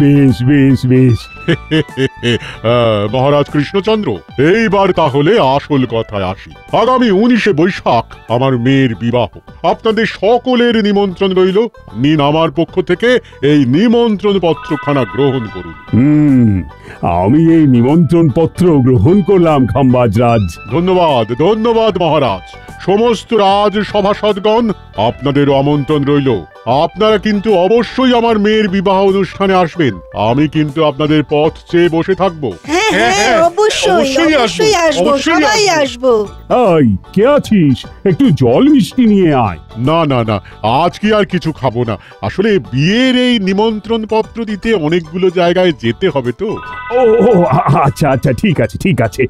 বেশ বেশ বেশ। মহারাজ কৃষ্ণচন্দ্র, এইবার তাহলে আসল কথায় আসি। আগামী 19শে বৈশাখ আমার মেয়ের বিবাহ। আপনাদের সকলের নিমন্ত্রণ রইল। নিন আমার পক্ষ থেকে এই নিমন্ত্রণ পত্রখানা গ্রহণ করুন। আমি এই নিমন্ত্রণ পত্র গ্রহণ করলাম খাম্বাজ রাজ। ধন্যবাদ ধন্যবাদ মহারাজ। সমস্ত রাজ সভাসদগণ, আপনাদেরও আমন্ত্রণ রইল। আপনারা কিন্তু অবশ্যই আমার মেয়ের বিবাহ অনুষ্ঠানে আসবেন। আমি কিন্তু আপনাদের পথ চেয়ে বসে থাকবো। অবশ্যই আসবো, সবাই আসবো। এই, কে আছিস? একটু জল মিষ্টি নিয়ে আয়। না না না, আজ কি আর কিছু খাবো না। আসলে বিয়ের এই নিমন্ত্রণ পত্র দিতে অনেকগুলো জায়গায় যেতে হবে তো। ও আচ্ছা আচ্ছা, ঠিক আছে ঠিক আছে।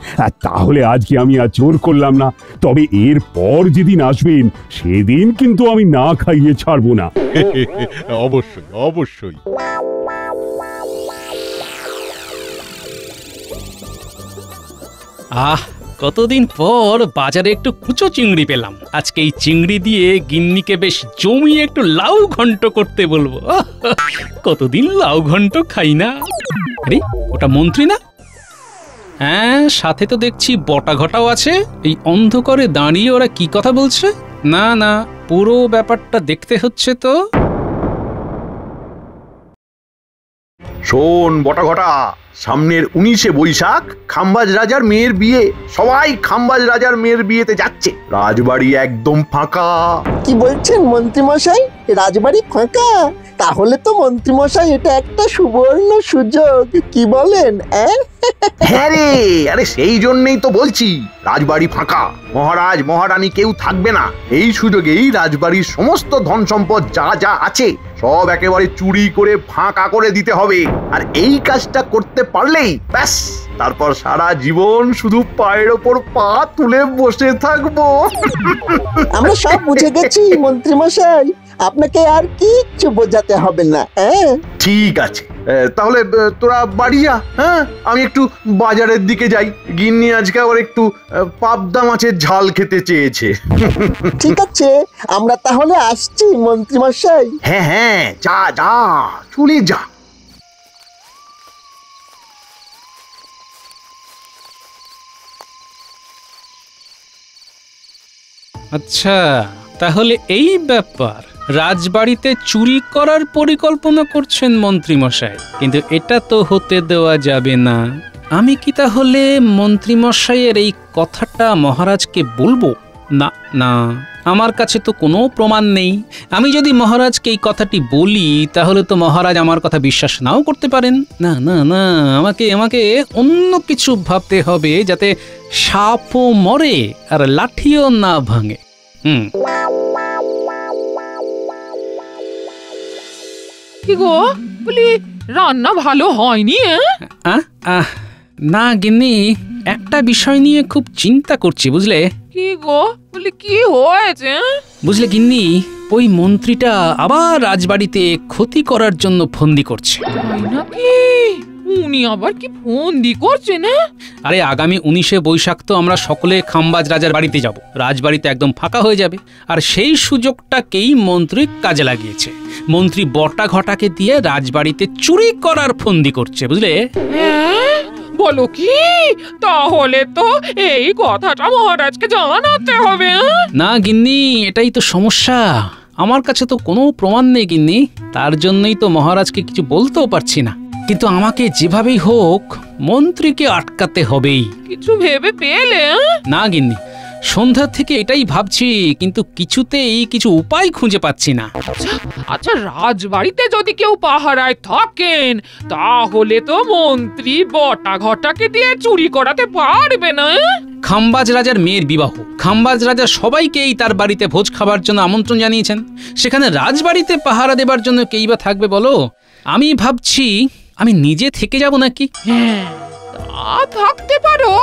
তাহলে আজকে আমি আর জোর করলাম না। তবে এর পর যেদিন আসবেন সেদিন কিন্তু আমি না খাইয়ে ছাড়বো না। অবশ্যই অবশ্যই। কতদিন পর বাজারে একটু কুচো চিংড়ি পেলাম। আজকে এই চিংড়ি দিয়ে গিন্নিকে বেশ জমিয়ে একটু লাউ ঘন্ট করতে বলবো। কতদিন লাউ ঘন্ট খাই না। আরে ওটা মন্ত্রী না? হ্যাঁ, সাথে তো দেখছি বটা ঘটাও আছে। এই অন্ধকারে দাঁড়িয়ে ওরা কি কথা বলছে? না না, পুরো ব্যাপারটা দেখতে হচ্ছে তো। শোন বটা ঘটা, সামনের 19শে বৈশাখ খাম্বাজ রাজার মেয়ের বিয়ে। সবাই খাম্বাজ রাজার মেয়ের বিয়েতে যাচ্ছে। রাজবাড়ি একদম ফাঁকা। কি বলছেন মন্ত্রীমশাই? রাজবাড়ি ফাঁকা? তাহলে তো মন্ত্রীমশাই এটা একটা সুবর্ণ সুযোগ, কি বলেন? হ্যাঁ রে, আরে সেই জন্যই তো বলছি রাজবাড়ি ফাঁকা। মহারাজ মহারানী কেউ থাকবে না। এই সুযোগেই রাজবাড়ির সমস্ত ধন সম্পদ যা যা আছে সব একেবারে চুরি করে ফাঁকা করে দিতে হবে। আর এই কাজটা করতে পারলেই ব্যাস, তারপর সারা জীবন শুধু পায়ের ওপর পা তুলে বসে থাকবো। আমরা সব বুঝে গেছি মন্ত্রীমশাই, আপনাকে আর কিচ্ছু বোঝাতে হবে না। ঠিক আছে, তাহলে তোরা বাড়ি যা। হ্যাঁ, আমি একটু বাজারের দিকে যাই। গিন্নি আজকে আবার একটু পাবদা মাছের ঝাল খেতে চেয়েছে। ঠিক আছে, আমরা তাহলে আসছি মন্ত্রীমশাই। হ্যাঁ হ্যাঁ, যা যা, চলে যা। আচ্ছা, তাহলে এই ব্যাপার। রাজবাড়িতে চুরি করার পরিকল্পনা করছেন মন্ত্রী মশাই, কিন্তু এটা তো হতে দেওয়া যাবে না। আমি কি তাহলে মন্ত্রী মশাইয়ের এই কথাটা মহারাজকে বলবো? না না, আমার কাছে তো কোনো প্রমাণ নেই। আমি যদি মহারাজকে এই কথাটি বলি তাহলে তো মহারাজ আমার কথা বিশ্বাস নাও করতে পারেন। না না না, আমাকে অন্য কিছু ভাবতে হবে, যাতে সাপও মরে আর লাঠিও না ভাঙে। কি গো, বলি রান্না ভালো হয়নি? না গিন্নি, একটা বিষয় নিয়ে খুব চিন্তা করছি, বুঝলে। কি গো, বলি কি হয়েছে? বুঝলে গিন্নি, ওই মন্ত্রীটা আবার রাজবাড়িতে ক্ষতি করার জন্য ফন্দি করছে। তাই নাকি? উনি আবার কি ফন্দি করছে না? আরে আগামী 19শে বৈশাখ তো আমরা সকলে খাম্বাজ রাজার বাড়িতে যাব। রাজবাড়িতে একদম ফাঁকা হয়ে যাবে। আর সেই সুযোগটাকেই মন্ত্রী কাজে লাগিয়েছে। মন্ত্রী বটা ঘটাকে দিয়ে রাজবাড়িতে চুরি করার ফন্দি করছে, বুঝলে। বলো কি? তাহলে তো এই কথাটা মহারাজকে জানাতে হবে। না গিন্নি, এটাই তো সমস্যা। আমার কাছে তো কোনো প্রমাণ নেই গিন্নি, তার জন্যই তো মহারাজকে কিছু বলতেও পারছি না। কিন্তু আমাকে যেভাবেই হোক মন্ত্রীকে আটকাতে হবেই। কিছু ভেবে পেলে? না গিন্নি, সন্ধ্যা থেকে এটাই ভাবছি, কিন্তু কিছুতেই কিছু উপায় খুঁজে পাচ্ছি না। আচ্ছা, রাজবাড়িতে যদি কেউ পাহারায় থাকেন তাহলে তো মন্ত্রী বটা ঘটাকে দিয়ে চুরি করাতে পারবে না। খাম্বাজ রাজার মেয়ের বিবাহ, খাম্বাজ রাজা সবাইকেই তার বাড়িতে ভোজ খাবার জন্য আমন্ত্রণ জানিয়েছেন। সেখানে রাজবাড়িতে পাহারা দেবার জন্য কেই বা থাকবে বলো? আমি ভাবছি আমি নিজে থেকে যাব নাকি। না থাকতে পারো,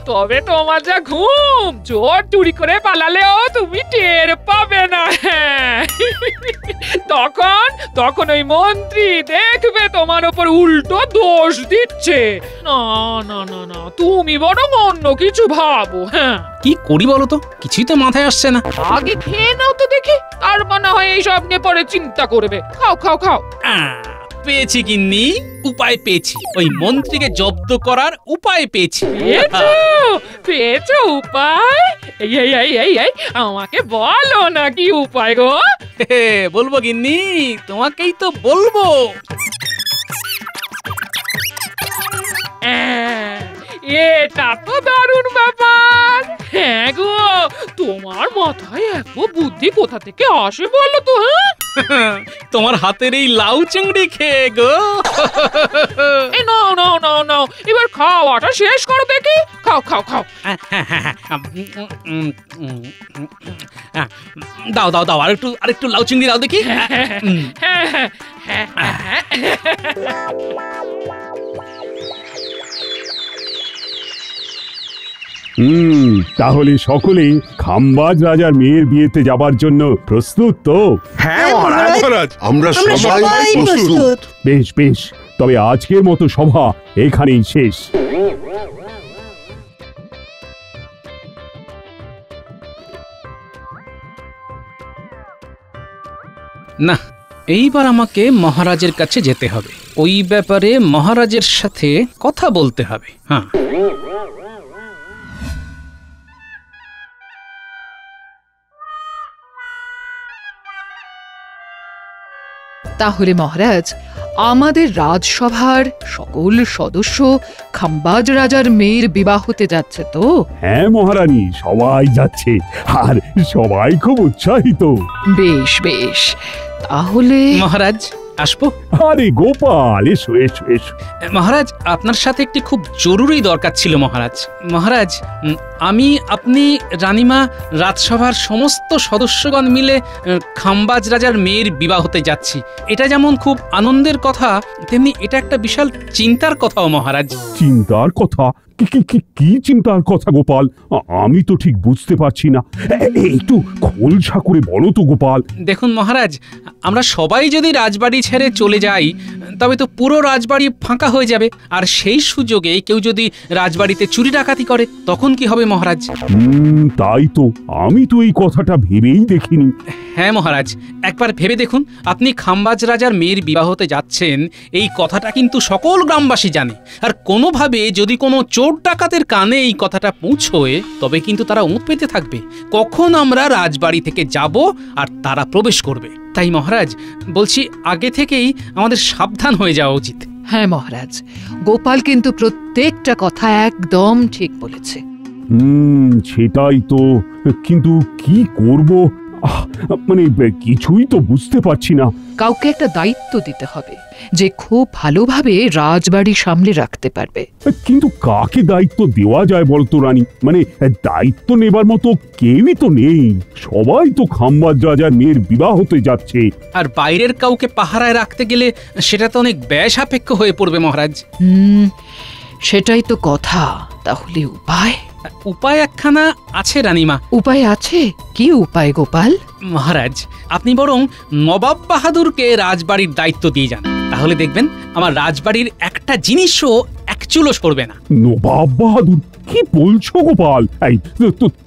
তবে তোমার যা ঘুম, চোর চুরি করে পালালেও তুমি টের পাবে না। তখন ওই মন্ত্রী দেখবে তোমার উপর উল্টো দোষ দিচ্ছে। না না না না, তুমি বরং অন্য কিছু ভাবো। হ্যাঁ, কি করি বলো তো, কিছুই তো মাথায় আসছে না। আগে খেয়ে নাও তো দেখি, আর মনে হয় এইসব নিয়ে পরে চিন্তা করবে। খাও খাও খাও। পেয়েছি গিন্নি, উপায় পেয়েছি। ওই মন্ত্রীকে জব্দ করার উপায় পেয়েছি। পেয়েছো উপায়? এই এই এই এই এই আমাকে বলো না কি উপায় গো। বলবো গিন্নি, তোমাকেই তো বলবো। এটা তো দারুণ ব্যাপার। হ্যাঁ গো, তোমার মাথায় এত বুদ্ধি কোথা থেকে আসে বলো তো? তোমার হাতের এই লাউ চিংড়ি খেয়ে গো। নাও নাও নাও নাও, এবার খাওয়াটা শেষ করো দেখি। খাও খাও খাও। দাও দাও দাও, আরেকটু লাউ চিংড়ি দাও দেখি। তাহলে সকলে খাম্বাজ রাজার মেয়ের বিয়েতে যাবার জন্য প্রস্তুত তো? হ্যাঁ মহারাজ, আমরা সবাই প্রস্তুত। বেশ বেশ, তবে আজকের মতো সভা এখানেই শেষ। না, এইবার আমাকে মহারাজের কাছে যেতে হবে। ওই ব্যাপারে মহারাজের সাথে কথা বলতে হবে। হ্যাঁ, তাহলে মহারাজ, আমাদের রাজসভার সকল সদস্য খাম্বাজ রাজার মেয়ের বিবাহ হতে যাচ্ছে তো? হ্যাঁ মহারানী, সবাই যাচ্ছে, আর সবাই খুব উৎসাহিত। বেশ বেশ, তাহলে মহারাজ আসবো? আরে গোপাল, এসো এসো এসো। মহারাজ, আপনার সাথে একটি খুব জরুরি দরকার ছিল মহারাজ। মহারাজ, আমি, আপনি, রানীমা, রাজসভার সমস্ত সদস্যগণ মিলে খাম্বাজ রাজার মেয়ের বিবাহ হতে যাচ্ছি। এটা যেমন খুব আনন্দের কথা, তেমনি এটা একটা বিশাল চিন্তার কথাও মহারাজ। চিন্তার কথা? কি চিন্তার কথা গোপাল? আমি তো ঠিক বুঝতে পারছি না, একটু খোলসা করে বলো তো গোপাল। দেখুন মহারাজ, আমরা সবাই যদি রাজবাড়ি ছেড়ে চলে যাই, তবে তো পুরো রাজবাড়ি ফাঁকা হয়ে যাবে। আর সেই সুযোগে কেউ যদি রাজবাড়িতে চুরি ডাকাতি করে, তখন কি হবে মহারাজ? তাই তো, আমি তো এই কথাটা ভেবেই দেখিনি। হ্যাঁ মহারাজ, একবার ভেবে দেখুন। আপনি খাম্বাজ রাজার মেয়ের বিবাহ হতে যাচ্ছেন, এই কথাটা কিন্তু সকল গ্রামবাসী জানে। আর কোনোভাবে যদি কোনো চোর ডাকাতের কানে এই কথাটা পৌঁছয়, তবে কিন্তু তারা ওঁত পেতে থাকবে কখন আমরা রাজবাড়ি থেকে যাব আর তারা প্রবেশ করবে। তাই মহারাজ বলছি, আগে থেকেই আমাদের সাবধান হয়ে যাওয়া উচিত। হ্যাঁ মহারাজ, গোপাল কিন্তু প্রত্যেকটা কথা একদম ঠিক বলেছে। সেটাই তো, কিন্তু কি করব, মানে কিছুই তো বুঝতে পারছি না। কাউকে একটা দায়িত্ব দিতে হবে, যে খুব ভালোভাবে রাজবাড়ি সামলে রাখতে পারবে। কিন্তু কাকে দায়িত্ব দেওয়া যায় বলতো রানী? মানে দায়িত্ব নেবার মতো কেউই তো নেই। সবাই তো খাম্বাজ রাজার মেয়ের বিবাহ হতে যাচ্ছে। আর বাইরের কাউকে পাহারায় রাখতে গেলে সেটা তো অনেক ব্যয় সাপেক্ষ হয়ে পড়বে মহারাজ। সেটাই তো কথা। তাহলে উপায়? উপায় একখানা আছে রানীমা। উপায় আছে? কি উপায় গোপাল? মহারাজ, আপনি বরং নবাব বাহাদুরকে রাজবাড়ির দায়িত্ব দিয়ে যান, তাহলে দেখবেন আমার রাজবাড়ির একটা জিনিসও এক চুলো সরবে না। নবাব বাহাদুর? কি বলছো গোপাল? এই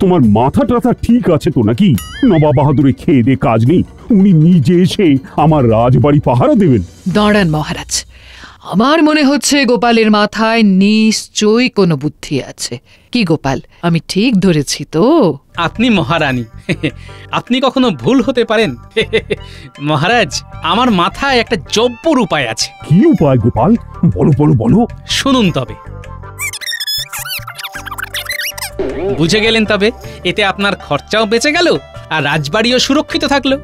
তোমার মাথা টাথা ঠিক আছে তো নাকি? নবাব বাহাদুরের খেয়ে দে কাজ নেই, উনি নিজে এসে আমার রাজবাড়ি পাহারা দেবেন? দাঁড়ান মহারাজ, আমার মনে হচ্ছে গোপালের মাথায় নিশ্চয়ই কোনো বুদ্ধি আছে। কি গোপাল, আমি ঠিক ধরেছি তো? আপনি মহারানী, আপনি কখনো ভুল হতে পারেন? মহারাজ, আমার মাথায় একটা জব্বর উপায় আছে। কি উপায় গোপাল? বলো বলো বলো। শুনুন তবে। বুঝে গেলেন তবে? এতে আপনার খরচাও বেঁচে গেল আর রাজবাড়িও সুরক্ষিত থাকলো।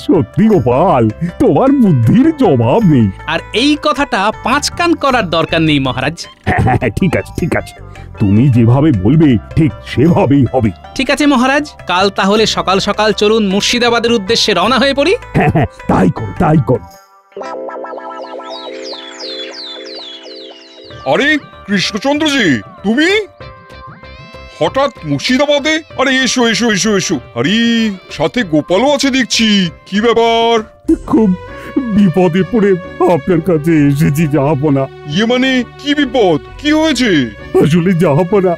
সত্যি গোপাল, তোমার বুদ্ধির জবাব নেই। আর এই কথাটা 5 কান করার দরকার নেই মহারাজ। হ্যাঁ, ঠিক আছে ঠিক আছে, তুমি যেভাবে বলবে ঠিক সেভাবেই হবে। ঠিক আছে মহারাজ, কাল তাহলে সকাল সকাল চলুন মুর্শিদাবাদের উদ্দেশ্যে রওনা হয়ে পড়ি। হ্যাঁ, তাই কর তাই কর। আরে কৃষ্ণচন্দ্রজি, তুমি হঠাৎ মুর্শিদাবাদে? আরে এসো এসো এসো এসো। আরে সাথে গোপালও আছে দেখছি, কি ব্যাপার? খুব বিপদে পড়ে আপনার কাছে এসেছি জাহাপনা। ইয়ে মানে কি বিপদ, কি হয়েছে? আসলে জাহাপনা,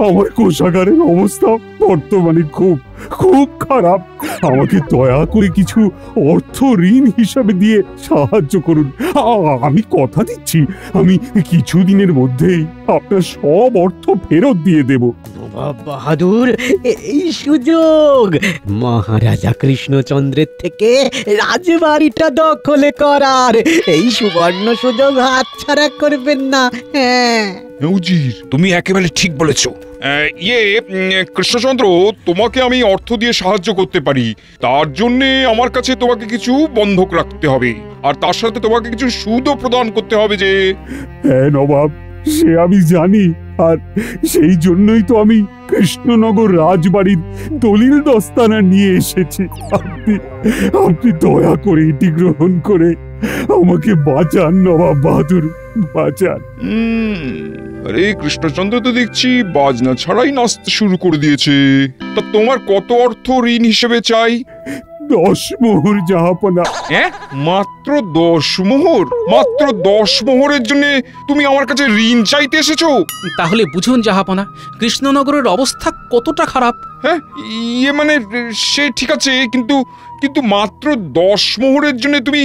আমার কোষাগারের অবস্থা বর্তমানে খুব খুব খারাপ। আমাকে দয়া করে কিছু অর্থ ঋণ হিসাবে দিয়ে সাহায্য করুন। আমি কথা দিচ্ছি, আমি কিছুদিনের মধ্যেই আপনার সব অর্থ ফেরত দিয়ে দেব। বাহাদুর, এই সুযোগ মহারাজা কৃষ্ণচন্দ্রের থেকে রাজবাড়িটা দখলে করার এই সুবর্ণ সুযোগ হাতছাড়া করবেন না। হ্যাঁ উজির, তুমি একেবারে ঠিক বলেছো। কৃষ্ণচন্দ্র, তোমাকে আমি অর্থ দিয়ে সাহায্য করতে পারি। তার জন্য আমার কাছে তোমাকে কিছু বন্ধক রাখতে হবে, আর তার সাথে তোমাকে কিছু সুদও প্রদান করতে হবে। যে হ্যাঁ নবাব, সে আমি জানি, আর সেই জন্যই তো আমি কৃষ্ণনগর রাজবাড়ির দলিল দস্তানা নিয়ে এসেছি। আপনি দয়া করে এটি গ্রহণ করে আমাকে বাঁচান নবাব বাহাদুর, বাঁচান। আরে কৃষ্ণচন্দ্র তো দেখছি বাজনা ছাড়াই নাচতে শুরু করে দিয়েছে। তা তোমার কত অর্থ ঋণ হিসেবে চাই? 10 মোহর জাহাপনা। হ্যাঁ, মাত্র 10 মোহর? মাত্র 10 মোহরের জন্য তুমি আমার কাছে ঋণ চাইতে এসেছো? তাহলে বুঝুন জাহাপনা, কৃষ্ণনগরের অবস্থা কতটা খারাপ। হ্যাঁ, ইয়ে মানে সে ঠিক আছে, কিন্তু কিন্তু মাত্র 10 মোহরের জন্য তুমি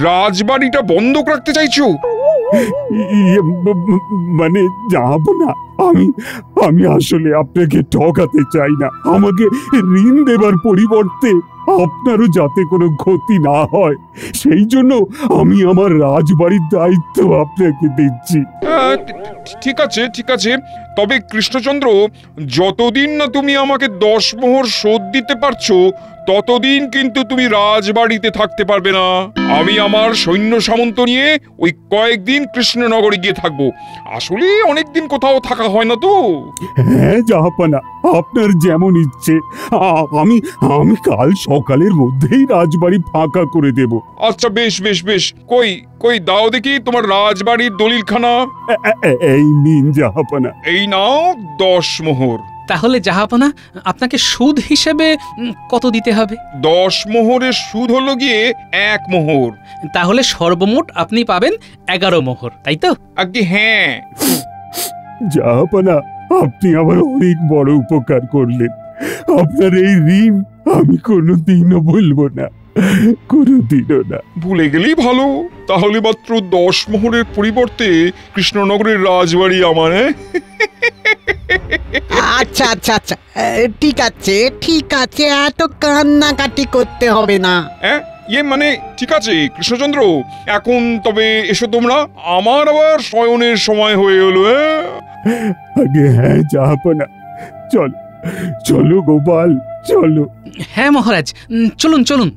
রাজবাড়িটা বন্ধক রাখতে চাইছো? মানে জাহাপনা, আমি আসলে আপনাকে ঠকাতে চাই না। আমাকে ঋণ দেবার পরিবর্তে আপনারও যাতে কোনো ক্ষতি না হয়, সেই জন্য আমি আমার রাজবাড়ির দায়িত্ব আপনাকে দিচ্ছি। ঠিক আছে ঠিক আছে, তবে কৃষ্ণচন্দ্র, যতদিন না তুমি আমাকে 10 মোহর শোধ দিতে পারছো, ততদিন কিন্তু তুমি রাজবাড়িতে থাকতে পারবে না। আমি আমার সৈন্য সামন্ত নিয়ে ওই কয়েকদিন কৃষ্ণনগরে গিয়ে থাকবো। আসলে অনেকদিন কোথাও থাকা হয় না তো। হ্যাঁ জাহাপনা, আপনার যেমন ইচ্ছে। আমি কাল সকালের মধ্যেই রাজবাড়ি ফাঁকা করে দেব। আচ্ছা বেশ বেশ বেশ, কই কই দাও দেখি তোমার রাজবাড়ির দলিলখানা। এই নিন জাহাপনা। এই নাও 10 মোহর। তাহলে জাহাপনা, আপনাকে সুদ হিসেবে কত দিতে হবে? 10 মোহরের সুদ হলো গিয়ে 1 মোহর। তাহলে সর্বমোট আপনি পাবেন 11 মোহর, তাই তো? আগে হ্যাঁ। জাহাপনা, আপনি আমার অনেক বড় উপকার করলেন। আপনার এই ঋণ আমি কোনোদিনও ভুলবো না, কোনোদিনও না। ভুলে গেলেই ভালো। তাহলে মাত্র 10 মোহরের পরিবর্তে কৃষ্ণনগরের রাজবাড়ি আমার। আচ্ছা আচ্ছা আচ্ছা, ঠিক আছে ঠিক আছে, এত কান্নাকাটি করতে হবে না। ইয়ে মানে ঠিক আছে কৃষ্ণচন্দ্র, এখন তবে এসো তোমরা, আমার আবার শয়নের সময় হয়ে এলো। আগে হ্যাঁ জাহাপনা, চলো চলো গোপাল, চলো। হ্যাঁ মহারাজ, চলুন চলুন।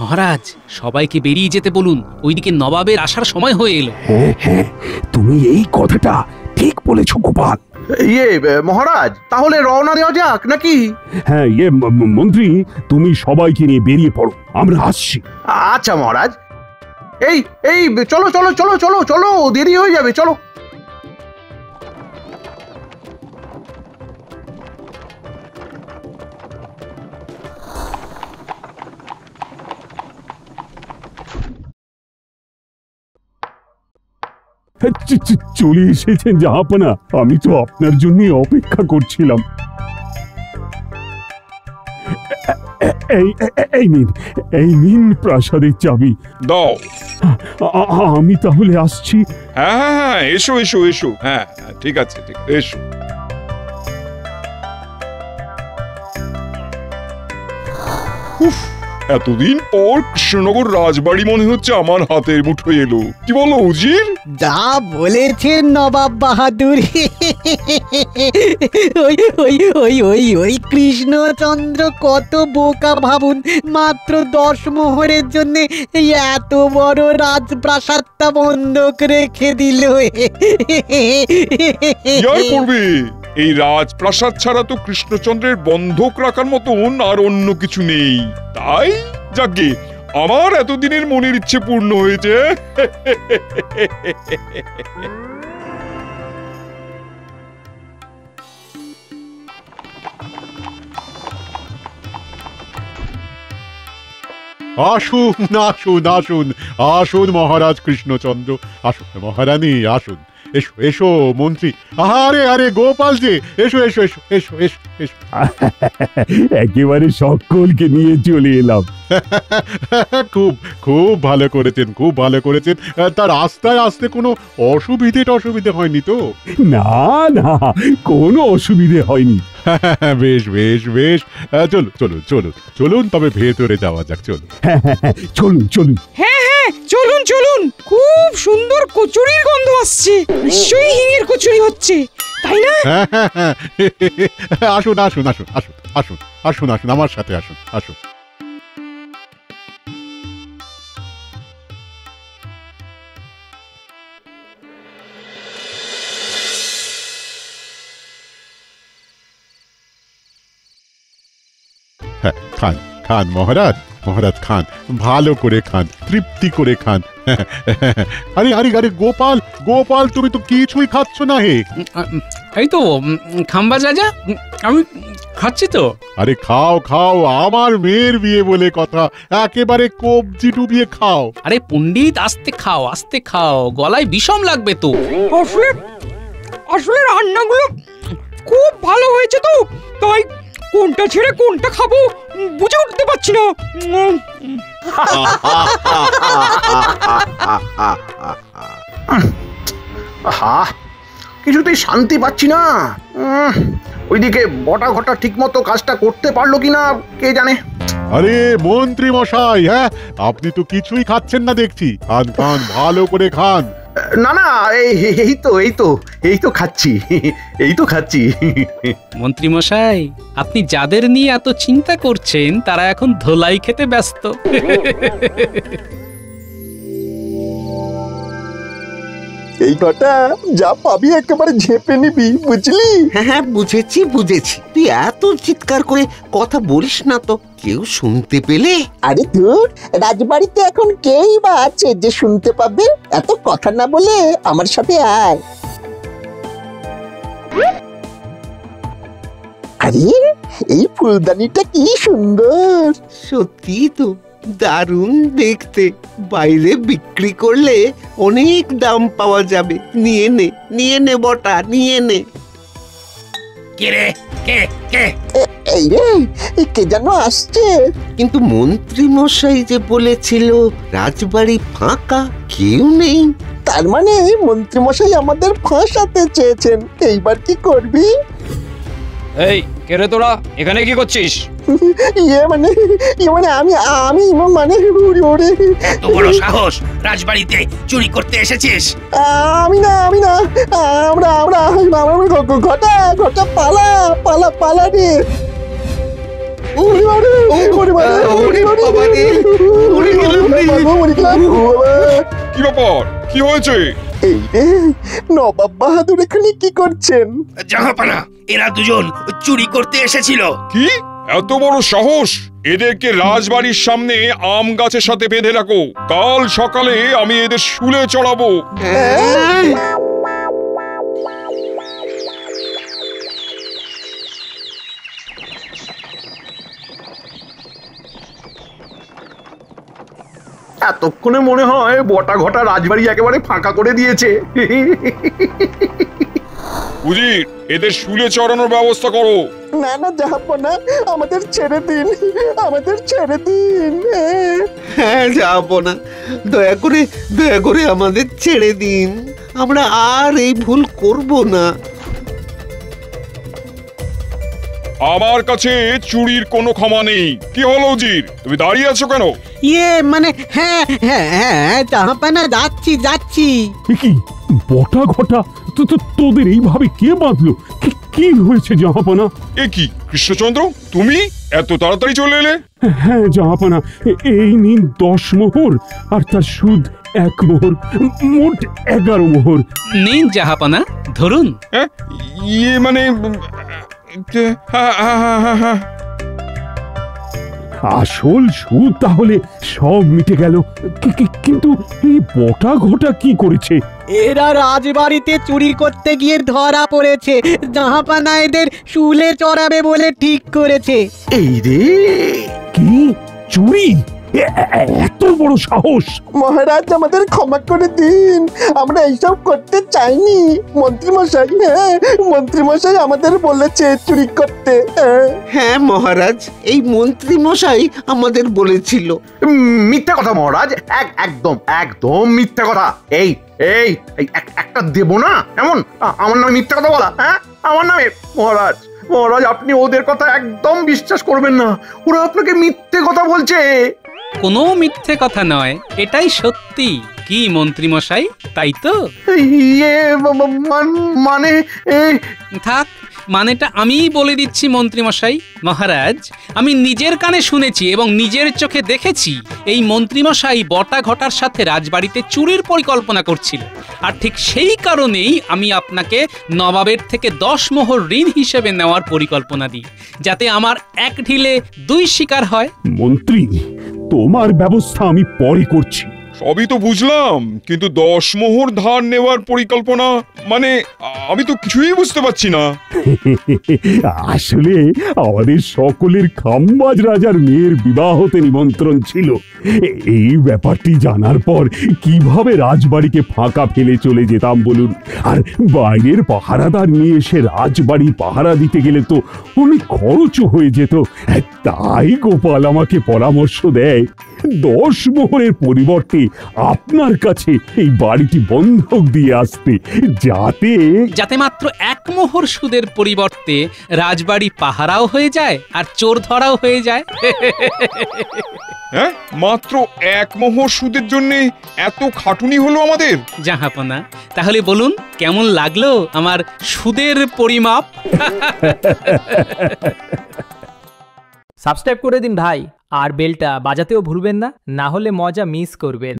মহারাজ, সবাইকে বেরিয়ে যেতে বলুন, ওইদিকে নবাবের আসার সময় হয়ে এলো। হ্যাঁ হ্যাঁ, তুমি এই কথাটা ঠিক বলেছো গোপাল। মহারাজ, তাহলে রওনা দেওয়া যাক নাকি? হ্যাঁ মন্ত্রী, তুমি সবাইকে নিয়ে বেরিয়ে পড়ো, আমরা আসছি। আচ্ছা মহারাজ, এই এই চলো চলো চলো চলো চলো, দেরি হয়ে যাবে, চলো। চলে এসেছেন জাহাপনা, আমি তো আপনার জন্য অপেক্ষা করছিলাম। এই নিন প্রাসাদের চাবি। দাও। আমি তাহলে আসছি। হ্যাঁ হ্যাঁ হ্যাঁ, এসো এসো এসো। হ্যাঁ ঠিক আছে, ঠিক এসো। এতদিন পর কৃষ্ণনগর রাজবাড়ি মনে হচ্ছে আমার হাতের মুঠোয় এলো। কি বলো উজির? যা বলেছেন নবাব বাহাদুর। ওই ওই ওই ওই ওই কৃষ্ণচন্দ্র কত বোকা ভাবুন, মাত্র 10 মোহরের জন্য এত বড় রাজপ্রাসাদটা বন্ধক রেখে দিল। করবে এই রাজপ্রাসাদ ছাড়া তো কৃষ্ণচন্দ্রের বন্ধক রাখার মতন আর অন্য কিছু নেই। তাই যাকে আমার এতদিনের মনের ইচ্ছে পূর্ণ হয়েছে। আসুন আসুন আসুন আসুন মহারাজ কৃষ্ণচন্দ্র, আসুন মহারানী, আসুন। এসো এসো মন্ত্রী। আরে আরে গোপাল যে, এসো এসো এসো এসো এসো এসো। একেবারে সকলকে নিয়ে চলে এলাম। খুব খুব ভালো করেছেন, খুব ভালো করেছেন। তার রাস্তায় আসতে কোনো অসুবিধে হয়নি তো? না না, কোনো অসুবিধে হয়নি। বেশ বেশ বেশ, চলুন চলুন চলুন চলুন, তবে ভেতরে যাওয়া যাক, চলুন। চলুন চলুন। হ্যাঁ হ্যাঁ, চলুন চলুন। খুব সুন্দর কচুরির গন্ধ আসছে, নিশ্চয়ই হিঙের কচুরি হচ্ছে, তাই না? আসুন আসুন আসুন আসুন আসুন আসুন আসুন, আমার সাথে আসুন আসুন। হ্যাঁ, খান খান মহারাজ, মহারাজ খান, ভালো করে খান, তৃপ্তি করে খান। আরে আরে আরে গোপাল, গোপাল তুমি তো কিছুই খাচ্ছ না হে। এই তো খাম্বা রাজা, আমি খাচ্ছি তো। আরে খাও খাও, আমার মেয়ের বিয়ে বলে কথা, একেবারে কবজি ডুবিয়ে খাও। আরে পণ্ডিত, আস্তে খাও আস্তে খাও, গলায় বিষম লাগবে তো। আসলে আসলে রান্নাগুলো খুব ভালো হয়েছে তো, তাই কোনটা ছেড়ে কোনটা খাবো বুঝে উঠতে পারছি না। আহা, কিছুতেই শান্তি পাচ্ছি না। ওইদিকে বটা ঘটা ঠিক মতো কাজটা করতে পারলো কিনা কে জানে। আরে মন্ত্রী মশাই, হ্যাঁ আপনি তো কিছুই খাচ্ছেন না দেখছি। খান খান, ভালো করে খান। না না, এই তো খাচ্ছি, এই তো খাচ্ছি। মন্ত্রী মশাই, আপনি যাদের নিয়ে এত চিন্তা করছেন তারা এখন ধোলাই খেতে ব্যস্ত। এই কটা যা পাবি একেবারে ঝেপে নিবি, বুঝলি? হ্যাঁ বুঝেছি বুঝেছি, তুই এত চিৎকার করে কথা বলিস না তো, কেউ শুনতে পেলে। আরে ধুর, রাজবাড়িতে এখন কেই বা আছে যে শুনতে পাবে? এত কথা না বলে আমার সাথে আয়। আরে এই ফুলদানিটা কি সুন্দর! সত্যি তো দারুণ দেখতে, বাইরে বিক্রি করলে অনেক দাম পাওয়া যাবে। নিয়ে নে বটা, নিয়ে নে। কে রে, কে কে? এই রে, কে যেন আসছে। কিন্তু মন্ত্রী মশাই যে বলেছিল রাজবাড়ি ফাঁকা, কেউ নেই। তার মানে মন্ত্রী মশাই আমাদের ফাঁসাতে চেয়েছেন। এইবার কি করবি? এই কে রে তোরা, এখানে কি করছিস? ইয়ে মানে আমি মানে ওরে, এত বড় সাহস, রাজবাড়িতে চুরি করতে এসেছিস? আমি না আমরা ঘটা পালা রে। কি ব্যাপার, কি হয়েছে? এই রে, নবাব বাহাদুর এখানে কি করছেন? জাহাপানা, এরা দুজন চুরি করতে এসেছিল। কি এত বড় সাহস! এদেরকে রাজবাড়ির সামনে আম গাছের সাথে বেঁধে রাখো, কাল সকালে আমি এদের শুলে চড়াবো। এতক্ষণে মনে হয় বটা ঘটা রাজবাড়ি একেবারে ফাঁকা করে দিয়েছে। উজির, এদের শুলে চড়ানোর ব্যবস্থা করো। না না জাহাপনা, আমাদের ছেড়ে দিন, আমাদের ছেড়ে দিন। হ্যাঁ যাবো না, দয়া করে আমাদের ছেড়ে দিন, আমরা আর এই ভুল করব না। আমার কাছে চুরির কোনো ক্ষমা নেই। কি হলো উজির, তুমি দাঁড়িয়ে আছো কেন? ইয়ে মানে হ্যাঁ হ্যাঁ হ্যাঁ জাহাপানা, যাচ্ছি। কি বটা ঘটা তোদের এইভাবে কে বাঁধলো? কি হয়েছে জাহাপানা? এ কি কৃষ্ণচন্দ্র, তুমি এত তাড়াতাড়ি চলে এলে? হ্যাঁ জাহাপানা, এই নিন 10 মোহর আর তার সুদ 1 মোহর, মোট 11 মোহর। নিন জাহাপনা, ধরুন। ইয়ে মানে হ্যাঁ হ্যাঁ হ্যাঁ হ্যাঁ, আসল সুদ তাহলে সব মিটে গেল। কিন্তু এই বটা ঘটা কি করেছে? এরা রাজবাড়িতে চুরি করতে গিয়ে ধরা পড়েছে। জাহাপানা এদের শুলে চড়াবে বলে ঠিক করেছে। এই রে, কি চুরি? এত বড় সাহস! মহারাজ আমাদের ক্ষমা করে দিন, আমরা এইসব করতে চাইনি। মন্ত্রী মশাই, হ্যাঁ মন্ত্রী মশাই আমাদের বলেছে চুরি করতে। হ্যাঁ মহারাজ, এই মন্ত্রী মশাই আমাদের বলেছিল। মিথ্যা কথা মহারাজ, একদম একদম মিথ্যা কথা। এই এই একটা দেব না এমন আমার নামে মিথ্যা কথা বলা? হ্যাঁ, আমার নামে? মহারাজ মহারাজ, আপনি ওদের কথা একদম বিশ্বাস করবেন না, ওরা আপনাকে মিথ্যে কথা বলছে। কোনো মিথ্যে কথা নয়, এটাই সত্যি। কি মন্ত্রী মশাই, তাই তো? ইয়ে মানে থাক, মানেটা আমিই বলে দিচ্ছি মন্ত্রী মশাই। মহারাজ, আমি নিজের কানে শুনেছি এবং নিজের চোখে দেখেছি এই মন্ত্রী মশাই বটা ঘটার সাথে রাজবাড়িতে চুরির পরিকল্পনা করছিল। আর ঠিক সেই কারণেই আমি আপনাকে নবাবের থেকে 10 মোহর ঋণ হিসেবে নেওয়ার পরিকল্পনা দিই, যাতে আমার এক ঢিলে 2 শিকার হয়। মন্ত্রী, তোমার ব্যবস্থা আমি পরে করছি। সবই তো বুঝলাম, কিন্তু 10 মোহর ধার নেওয়ার পরিকল্পনা মানে আমি তো কিছুই বুঝতে পারছি না। আসলে আমাদের সকলের খাম্বাজ রাজার মেয়ের বিবাহতে নিমন্ত্রণ ছিল। এই ব্যাপারটি জানার পর কিভাবে রাজবাড়িকে ফাঁকা ফেলে চলে যেতাম বলুন? আর বাইরের পাহারাদার নিয়ে এসে রাজবাড়ি পাহারা দিতে গেলে তো অনেক খরচও হয়ে যেত। তাই গোপাল আমাকে পরামর্শ দেয় 10 মোহরের পরিবর্তে আপনার কাছে এই বাড়িটি বন্ধক দিয়ে আসতে, যাতে মাত্র 1 মোহর সুদের পরিবর্তে রাজবাড়ি পাহারাও হয়ে যায় আর চোর ধরাও হয়ে যায়। হ্যাঁ, মাত্র 1 মোহর সুদের জন্য এত খাটুনি হলো আমাদের? জাহাপনা, তাহলে বলুন কেমন লাগলো আমার সুদের পরিমাপ? সাবস্ক্রাইব করে দিন ভাই, আর বেলটা বাজাতেও ভুলবেন না, না হলে মজা মিস করবেন।